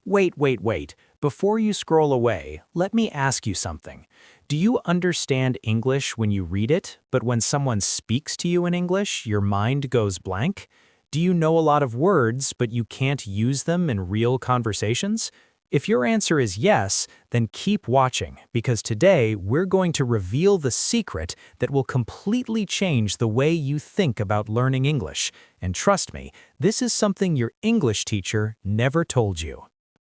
Wait. Before you scroll away, let me ask you something. Do you understand English when you read it, but when someone speaks to you in English, your mind goes blank? Do you know a lot of words, but you can't use them in real conversations? If your answer is yes, then keep watching, because today we're going to reveal the secret that will completely change the way you think about learning English. And trust me, this is something your English teacher never told you.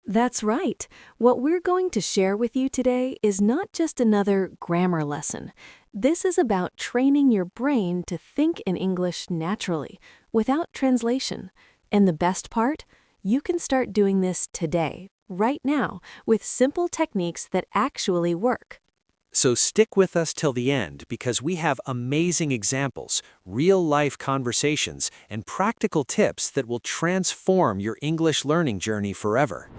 That's right. What we're going to share with you today is not just another grammar lesson. This is about training your brain to think in English naturally, without translation. And the best part? You can start doing this today, right now, with simple techniques that actually work. So stick with us till the end because we have amazing examples, real-life conversations, and practical tips that will transform your English learning journey forever.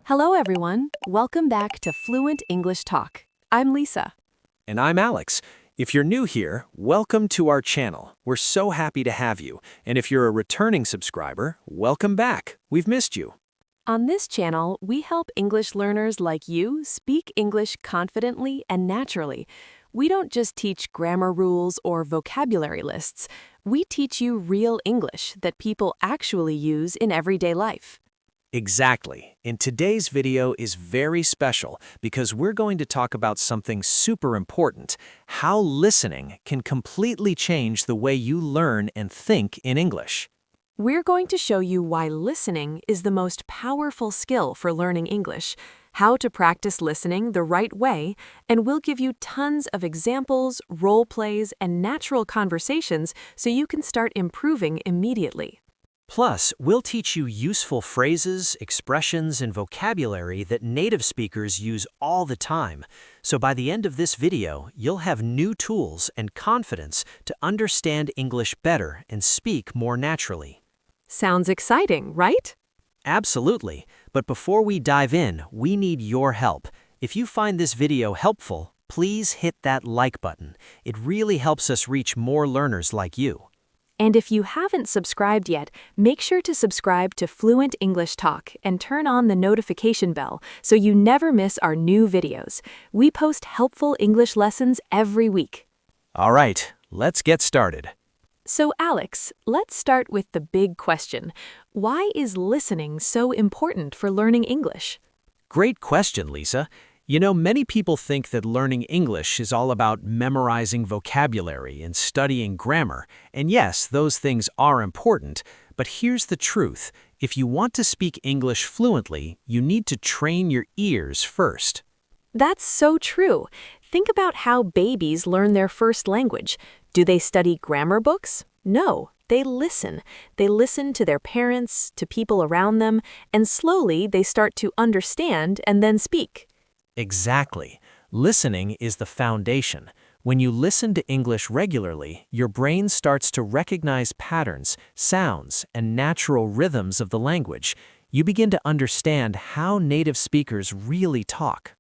Hello, everyone. Welcome back to Fluent English Talk. I'm Lisa. And I'm Alex. If you're new here, welcome to our channel. We're so happy to have you. And if you're a returning subscriber, welcome back. We've missed you. On this channel, we help English learners like you speak English confidently and naturally. We don't just teach grammar rules or vocabulary lists. We teach you real English that people actually use in everyday life. Exactly. And today's video is very special because we're going to talk about something super important, how listening can completely change the way you learn and think in English. We're going to show you why listening is the most powerful skill for learning English, how to practice listening the right way, and we'll give you tons of examples, role plays, and natural conversations so you can start improving immediately. Plus, we'll teach you useful phrases, expressions, and vocabulary that native speakers use all the time. So by the end of this video, you'll have new tools and confidence to understand English better and speak more naturally. Sounds exciting, right? Absolutely. But before we dive in, we need your help. If you find this video helpful, please hit that like button. It really helps us reach more learners like you. And if you haven't subscribed yet, make sure to subscribe to Fluent English Talk and turn on the notification bell so you never miss our new videos. We post helpful English lessons every week. All right, let's get started. So Alex, let's start with the big question. Why is listening so important for learning English? Great question, Lisa. You know, many people think that learning English is all about memorizing vocabulary and studying grammar. And yes, those things are important. But here's the truth. If you want to speak English fluently, you need to train your ears first. That's so true. Think about how babies learn their first language. Do they study grammar books? No, they listen. They listen to their parents, to people around them, and slowly they start to understand and then speak. Exactly. Listening is the foundation. When you listen to English regularly, your brain starts to recognize patterns, sounds, and natural rhythms of the language. You begin to understand how native speakers really talk.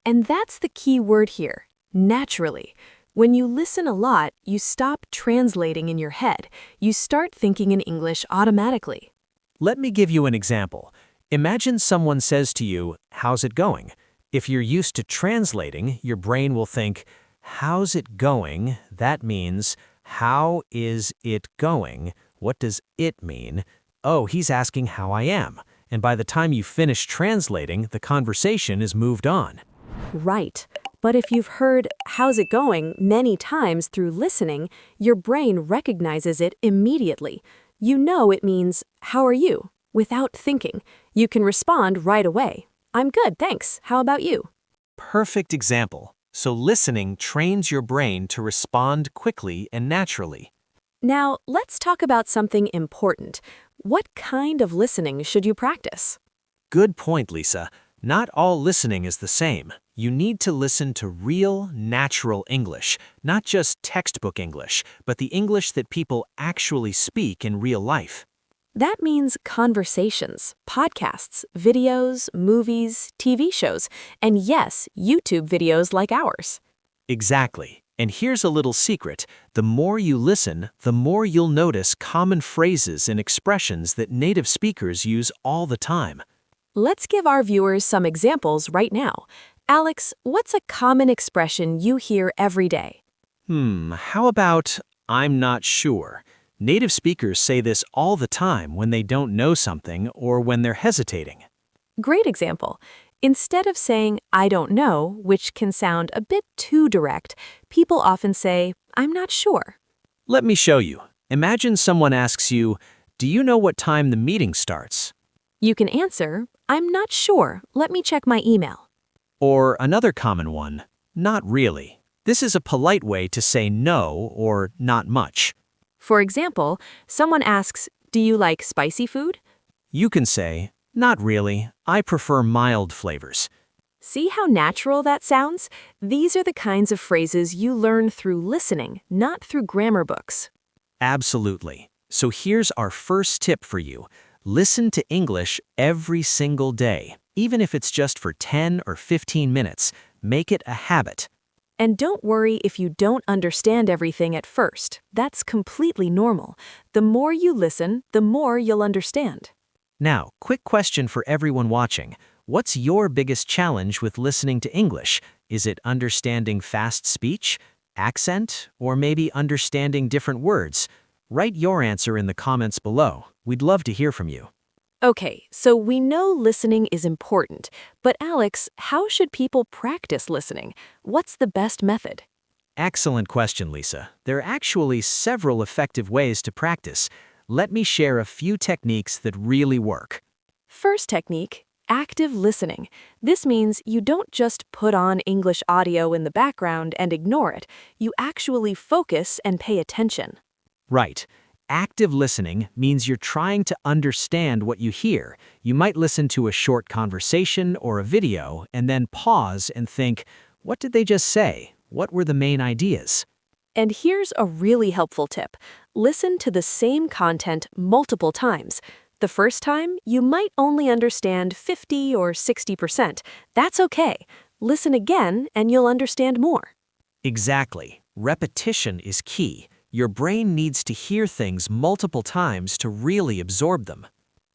And that's the key word here, naturally. When you listen a lot, you stop translating in your head. You start thinking in English automatically. Let me give you an example. Imagine someone says to you, "How's it going?" If you're used to translating, your brain will think, "How's it going?" That means, "How is it going?" What does it mean? Oh, he's asking how I am. And by the time you finish translating, the conversation is moved on. Right. But if you've heard "how's it going" many times through listening, your brain recognizes it immediately. You know it means, "How are you?" without thinking. You can respond right away. "I'm good, thanks. How about you?" Perfect example. So listening trains your brain to respond quickly and naturally. Now, let's talk about something important. What kind of listening should you practice? Good point, Lisa. Not all listening is the same. You need to listen to real, natural English, not just textbook English, but the English that people actually speak in real life. That means conversations, podcasts, videos, movies, TV shows, and yes, YouTube videos like ours. Exactly. And here's a little secret. The more you listen, the more you'll notice common phrases and expressions that native speakers use all the time. Let's give our viewers some examples right now. Alex, what's a common expression you hear every day? How about I'm not sure? Native speakers say this all the time when they don't know something or when they're hesitating. Great example. Instead of saying, I don't know, which can sound a bit too direct, people often say, I'm not sure. Let me show you. Imagine someone asks you, do you know what time the meeting starts? You can answer, I'm not sure. Let me check my email. Or another common one, not really. This is a polite way to say no or not much. For example, someone asks, do you like spicy food? You can say, not really. I prefer mild flavors. See how natural that sounds? These are the kinds of phrases you learn through listening, not through grammar books. Absolutely. So here's our first tip for you. Listen to English every single day, even if it's just for 10 or 15 minutes. Make it a habit. And don't worry if you don't understand everything at first. That's completely normal. The more you listen, the more you'll understand. Now, quick question for everyone watching. What's your biggest challenge with listening to English? Is it understanding fast speech, accent, or maybe understanding different words? Write your answer in the comments below. We'd love to hear from you. Okay, so we know listening is important, but Alex, how should people practice listening? What's the best method? Excellent question, Lisa. There are actually several effective ways to practice. Let me share a few techniques that really work. First technique, active listening. This means you don't just put on English audio in the background and ignore it. You actually focus and pay attention. Right. Active listening means you're trying to understand what you hear. You might listen to a short conversation or a video and then pause and think, what did they just say? What were the main ideas? And here's a really helpful tip. Listen to the same content multiple times. The first time, you might only understand 50 or 60%. That's okay. Listen again and you'll understand more. Exactly. Repetition is key. Your brain needs to hear things multiple times to really absorb them.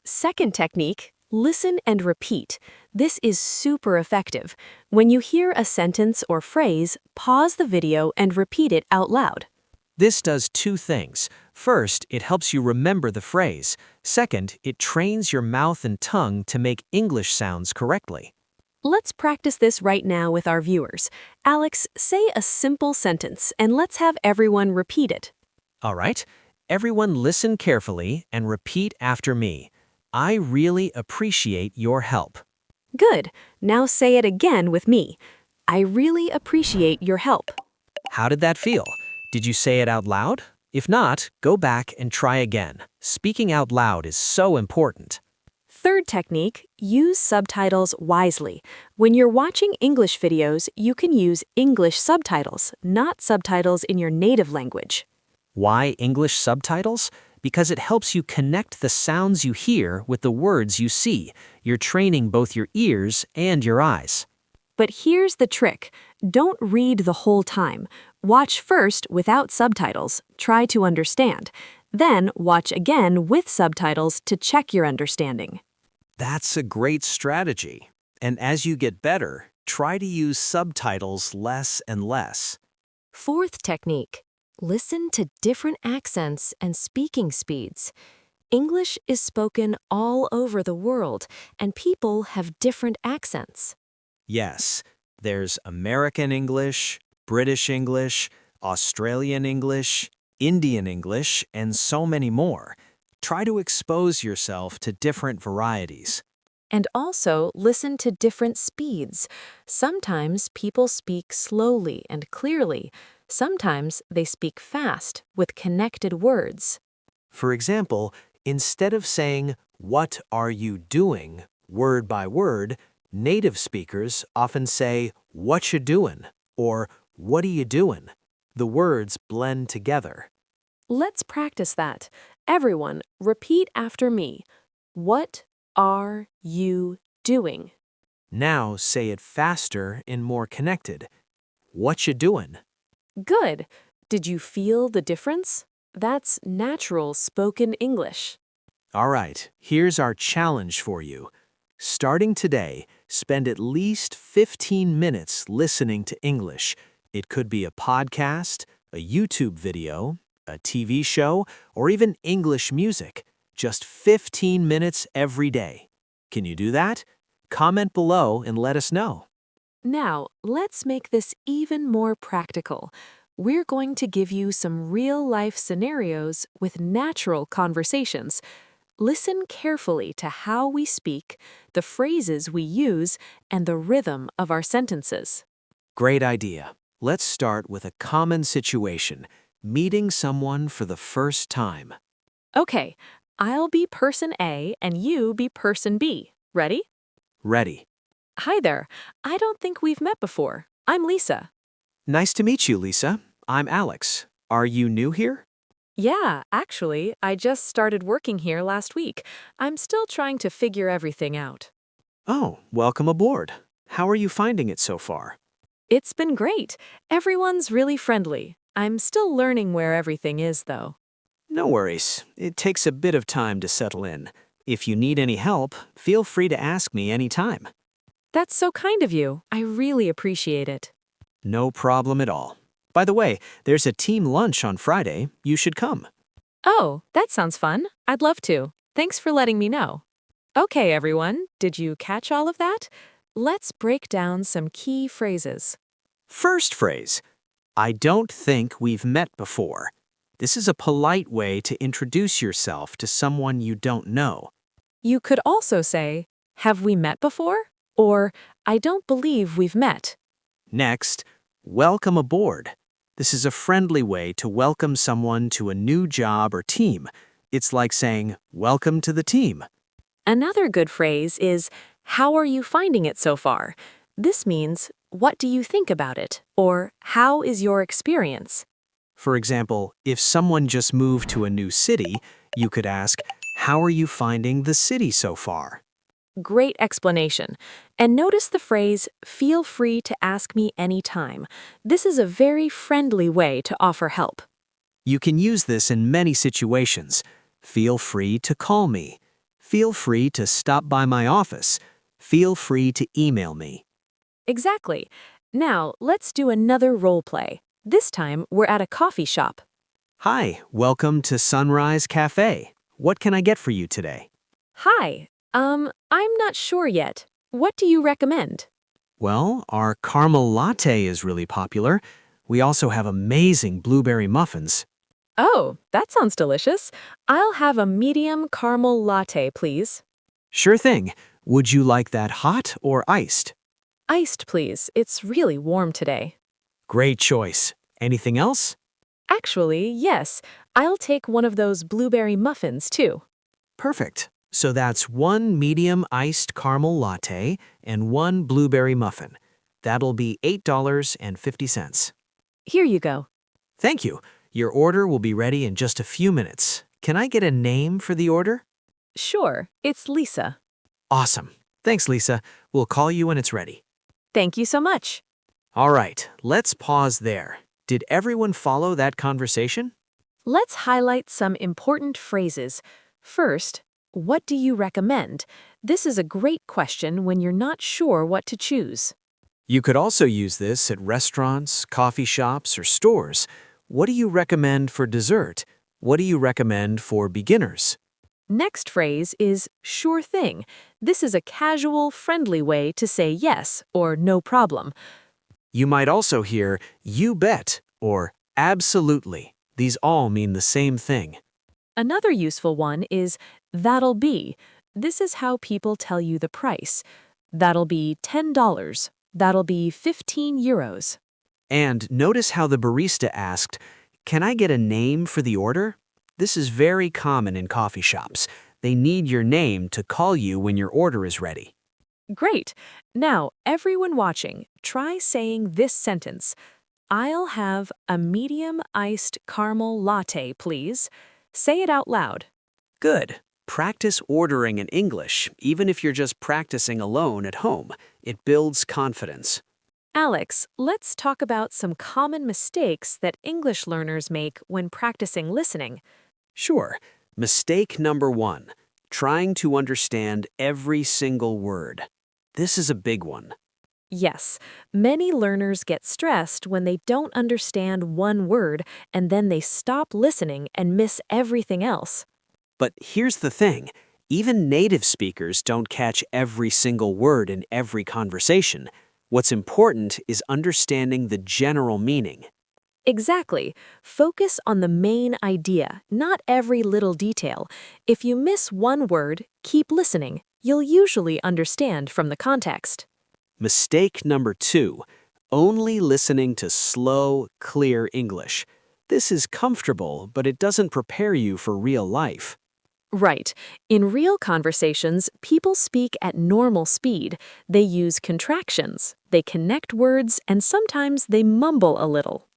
Second technique, listen and repeat. This is super effective. When you hear a sentence or phrase, pause the video and repeat it out loud. This does two things. First, it helps you remember the phrase. Second, it trains your mouth and tongue to make English sounds correctly. Let's practice this right now with our viewers. Alex, say a simple sentence and let's have everyone repeat it. All right. Everyone listen carefully and repeat after me. I really appreciate your help. Good. Now say it again with me. I really appreciate your help. How did that feel? Did you say it out loud? If not, go back and try again. Speaking out loud is so important. Third technique, use subtitles wisely. When you're watching English videos, you can use English subtitles, not subtitles in your native language. Why English subtitles? Because it helps you connect the sounds you hear with the words you see. You're training both your ears and your eyes. But here's the trick. Don't read the whole time. Watch first without subtitles. Try to understand. Then watch again with subtitles to check your understanding. That's a great strategy. And as you get better, try to use subtitles less and less. Fourth technique, listen to different accents and speaking speeds. English is spoken all over the world, and people have different accents. Yes, there's American English, British English, Australian English, Indian English, and so many more. Try to expose yourself to different varieties. And also listen to different speeds. Sometimes people speak slowly and clearly. Sometimes they speak fast with connected words. For example, instead of saying, "What are you doing?" word by word, native speakers often say, "What you doin'?" or "What are you doin'?" The words blend together. Let's practice that. Everyone, repeat after me. What are you doing? Now say it faster and more connected. "What you doin'?" Good. Did you feel the difference? That's natural spoken English. All right, here's our challenge for you. Starting today, spend at least 15 minutes listening to English. It could be a podcast, a YouTube video, a TV show, or even English music. Just 15 minutes every day. Can you do that? Comment below and let us know. Now, let's make this even more practical. We're going to give you some real-life scenarios with natural conversations. Listen carefully to how we speak, the phrases we use, and the rhythm of our sentences. Great idea. Let's start with a common situation, meeting someone for the first time. Okay, I'll be person A and you be person B. Ready? Ready. Hi there. I don't think we've met before. I'm Lisa. Nice to meet you, Lisa. I'm Alex. Are you new here? Yeah, actually, I just started working here last week. I'm still trying to figure everything out. Oh, welcome aboard. How are you finding it so far? It's been great. Everyone's really friendly. I'm still learning where everything is, though. No worries. It takes a bit of time to settle in. If you need any help, feel free to ask me anytime. That's so kind of you. I really appreciate it. No problem at all. By the way, there's a team lunch on Friday. You should come. Oh, that sounds fun. I'd love to. Thanks for letting me know. Okay, everyone, did you catch all of that? Let's break down some key phrases. First phrase. I don't think we've met before. This is a polite way to introduce yourself to someone you don't know. You could also say, have we met before? Or, I don't believe we've met. Next, welcome aboard. This is a friendly way to welcome someone to a new job or team. It's like saying, welcome to the team. Another good phrase is, how are you finding it so far? This means, what do you think about it? Or, how is your experience? For example, if someone just moved to a new city, you could ask, how are you finding the city so far? Great explanation. And notice the phrase, feel free to ask me anytime. This is a very friendly way to offer help. You can use this in many situations. Feel free to call me. Feel free to stop by my office. Feel free to email me. Exactly. Now, let's do another role play. This time, we're at a coffee shop. Hi, welcome to Sunrise Cafe. What can I get for you today? Hi. I'm not sure yet. What do you recommend? Well, our caramel latte is really popular. We also have amazing blueberry muffins. Oh, that sounds delicious. I'll have a medium caramel latte, please. Sure thing. Would you like that hot or iced? Iced, please. It's really warm today. Great choice. Anything else? Actually, yes. I'll take one of those blueberry muffins, too. Perfect. So that's one medium iced caramel latte and one blueberry muffin. That'll be $8.50. Here you go. Thank you. Your order will be ready in just a few minutes. Can I get a name for the order? Sure, it's Lisa. Awesome. Thanks, Lisa. We'll call you when it's ready. Thank you so much. All right, let's pause there. Did everyone follow that conversation? Let's highlight some important phrases. First, what do you recommend? This is a great question when you're not sure what to choose. You could also use this at restaurants, coffee shops, or stores. What do you recommend for dessert? What do you recommend for beginners? Next phrase is sure thing. This is a casual, friendly way to say yes or no problem. You might also hear you bet or absolutely. These all mean the same thing. Another useful one is that'll be. This is how people tell you the price. That'll be $10. That'll be 15 euros. And notice how the barista asked, "Can I get a name for the order?" This is very common in coffee shops. They need your name to call you when your order is ready. Great. Now, everyone watching, try saying this sentence. I'll have a medium iced caramel latte, please. Say it out loud. Good. Practice ordering in English, even if you're just practicing alone at home. It builds confidence. Alex, let's talk about some common mistakes that English learners make when practicing listening. Sure. Mistake number 1. trying to understand every single word. This is a big one. Yes, many learners get stressed when they don't understand one word and then they stop listening and miss everything else. But here's the thing. Even native speakers don't catch every single word in every conversation. What's important is understanding the general meaning. Exactly. Focus on the main idea, not every little detail. If you miss one word, keep listening. You'll usually understand from the context. Mistake number 2, only listening to slow, clear English. This is comfortable, but it doesn't prepare you for real life. Right. In real conversations, people speak at normal speed. They use contractions, they connect words, and sometimes they mumble a little.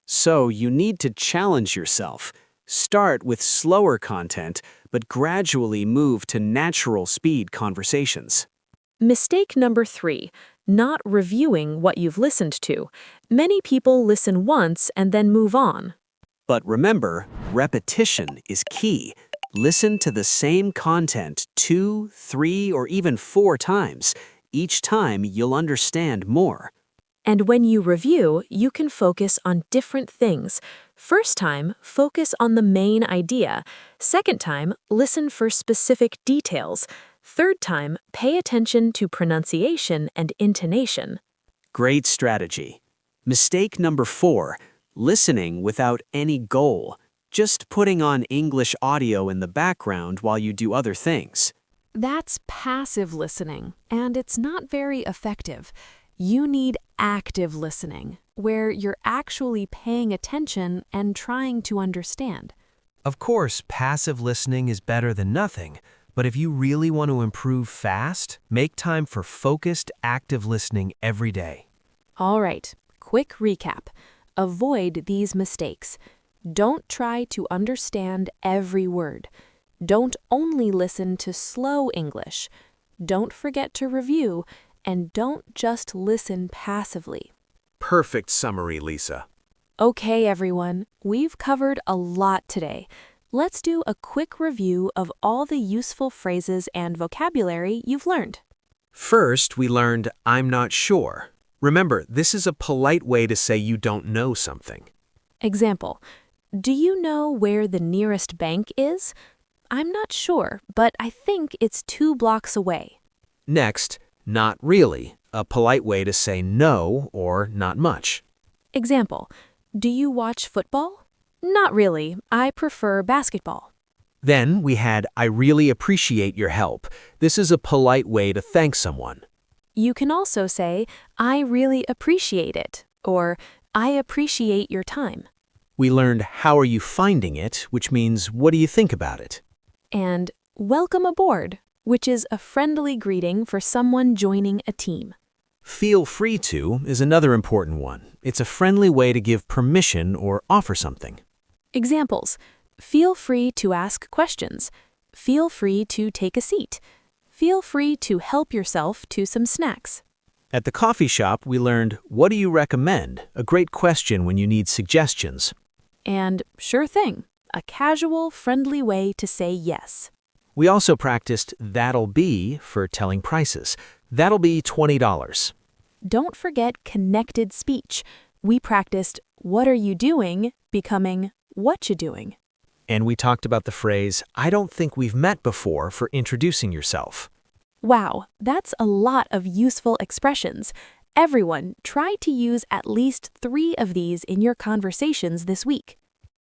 So you need to challenge yourself. Start with slower content, but gradually move to natural speed conversations. Mistake number 3, not reviewing what you've listened to. Many people listen once and then move on. But remember, repetition is key. Listen to the same content 2, 3, or even 4 times. Each time, you'll understand more. And when you review, you can focus on different things. First time, focus on the main idea. Second time, listen for specific details. Third time, pay attention to pronunciation and intonation. Great strategy. Mistake number 4, listening without any goal. Just putting on English audio in the background while you do other things. That's passive listening, and it's not very effective. You need active listening, where you're actually paying attention and trying to understand. Of course, passive listening is better than nothing, but if you really want to improve fast, make time for focused, active listening every day. All right, quick recap. Avoid these mistakes. Don't try to understand every word. Don't only listen to slow English. Don't forget to review, and don't just listen passively. Perfect summary, Lisa. Okay, everyone, we've covered a lot today. Let's do a quick review of all the useful phrases and vocabulary you've learned. First, we learned I'm not sure. Remember, this is a polite way to say you don't know something. Example, do you know where the nearest bank is? I'm not sure, but I think it's 2 blocks away. Next, not really, a polite way to say no or not much. Example, do you watch football? Not really, I prefer basketball. Then we had I really appreciate your help. This is a polite way to thank someone. You can also say, I really appreciate it, or I appreciate your time. We learned how are you finding it, which means what do you think about it? And welcome aboard, which is a friendly greeting for someone joining a team. Feel free to is another important one. It's a friendly way to give permission or offer something. Examples, feel free to ask questions. Feel free to take a seat. Feel free to help yourself to some snacks. At the coffee shop, we learned what do you recommend? A great question when you need suggestions. And sure thing, a casual, friendly way to say yes. We also practiced that'll be for telling prices. That'll be $20. Don't forget connected speech. We practiced what are you doing becoming what you doing. And we talked about the phrase, I don't think we've met before for introducing yourself. Wow, that's a lot of useful expressions. Everyone, try to use at least 3 of these in your conversations this week.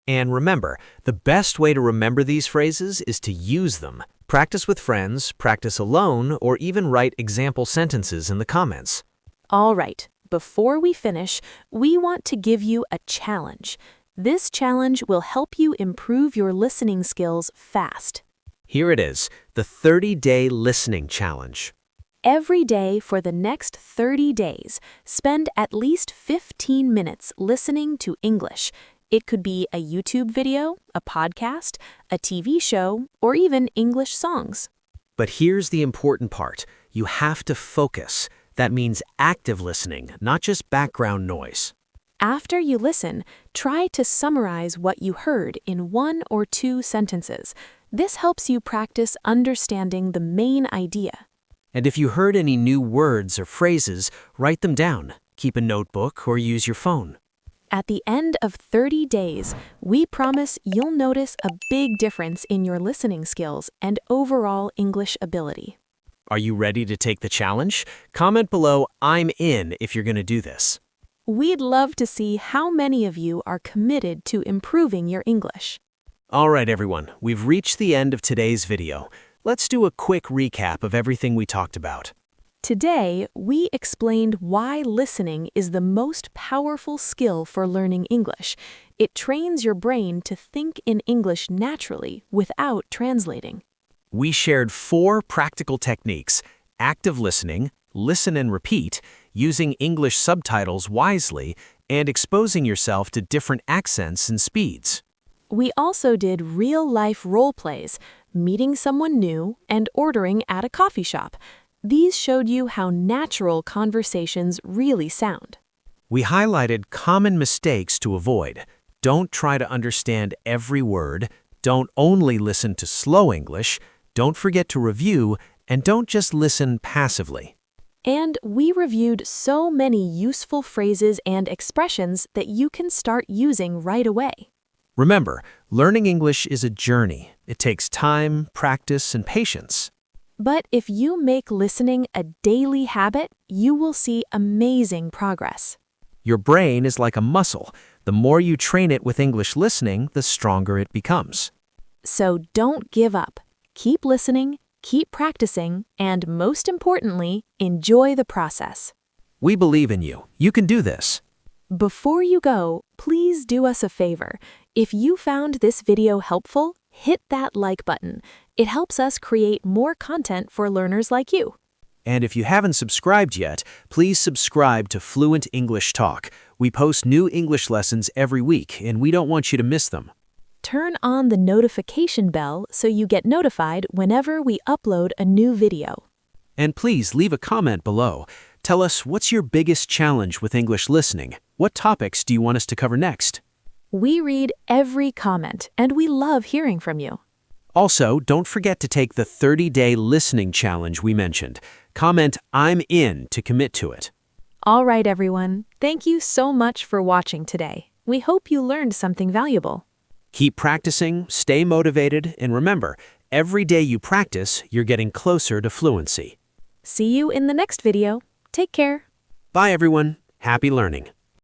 And remember, the best way to remember these phrases is to use them. Practice with friends, practice alone, or even write example sentences in the comments. All right, before we finish, we want to give you a challenge. This challenge will help you improve your listening skills fast. Here it is, the 30-day listening challenge. Every day for the next 30 days, spend at least 15 minutes listening to English. It could be a YouTube video, a podcast, a TV show, or even English songs. But here's the important part. You have to focus. That means active listening, not just background noise. After you listen, try to summarize what you heard in 1 or 2 sentences. This helps you practice understanding the main idea. And if you heard any new words or phrases, write them down. Keep a notebook or use your phone. At the end of 30 days, we promise you'll notice a big difference in your listening skills and overall English ability. Are you ready to take the challenge? Comment below, "I'm in," if you're going to do this. We'd love to see how many of you are committed to improving your English. All right, everyone, we've reached the end of today's video. Let's do a quick recap of everything we talked about. Today, we explained why listening is the most powerful skill for learning English. It trains your brain to think in English naturally without translating. We shared 4 practical techniques: active listening, listen and repeat, using English subtitles wisely, and exposing yourself to different accents and speeds. We also did real-life role plays, meeting someone new, and ordering at a coffee shop. These showed you how natural conversations really sound. We highlighted common mistakes to avoid. Don't try to understand every word, don't only listen to slow English, don't forget to review, and don't just listen passively. And we reviewed so many useful phrases and expressions that you can start using right away. Remember, learning English is a journey. It takes time, practice, and patience. But if you make listening a daily habit, you will see amazing progress. Your brain is like a muscle. The more you train it with English listening, the stronger it becomes. So don't give up. Keep listening, keep practicing, and most importantly, enjoy the process. We believe in you. You can do this. Before you go, please do us a favor. If you found this video helpful, hit that like button. It helps us create more content for learners like you. And if you haven't subscribed yet, please subscribe to Fluent English Talk. We post new English lessons every week, and we don't want you to miss them. Turn on the notification bell so you get notified whenever we upload a new video. And please leave a comment below. Tell us, what's your biggest challenge with English listening? What topics do you want us to cover next? We read every comment, and we love hearing from you. Also, don't forget to take the 30-day listening challenge we mentioned. Comment, "I'm in," to commit to it. All right, everyone. Thank you so much for watching today. We hope you learned something valuable. Keep practicing, stay motivated, and remember, every day you practice, you're getting closer to fluency. See you in the next video. Take care. Bye, everyone. Happy learning.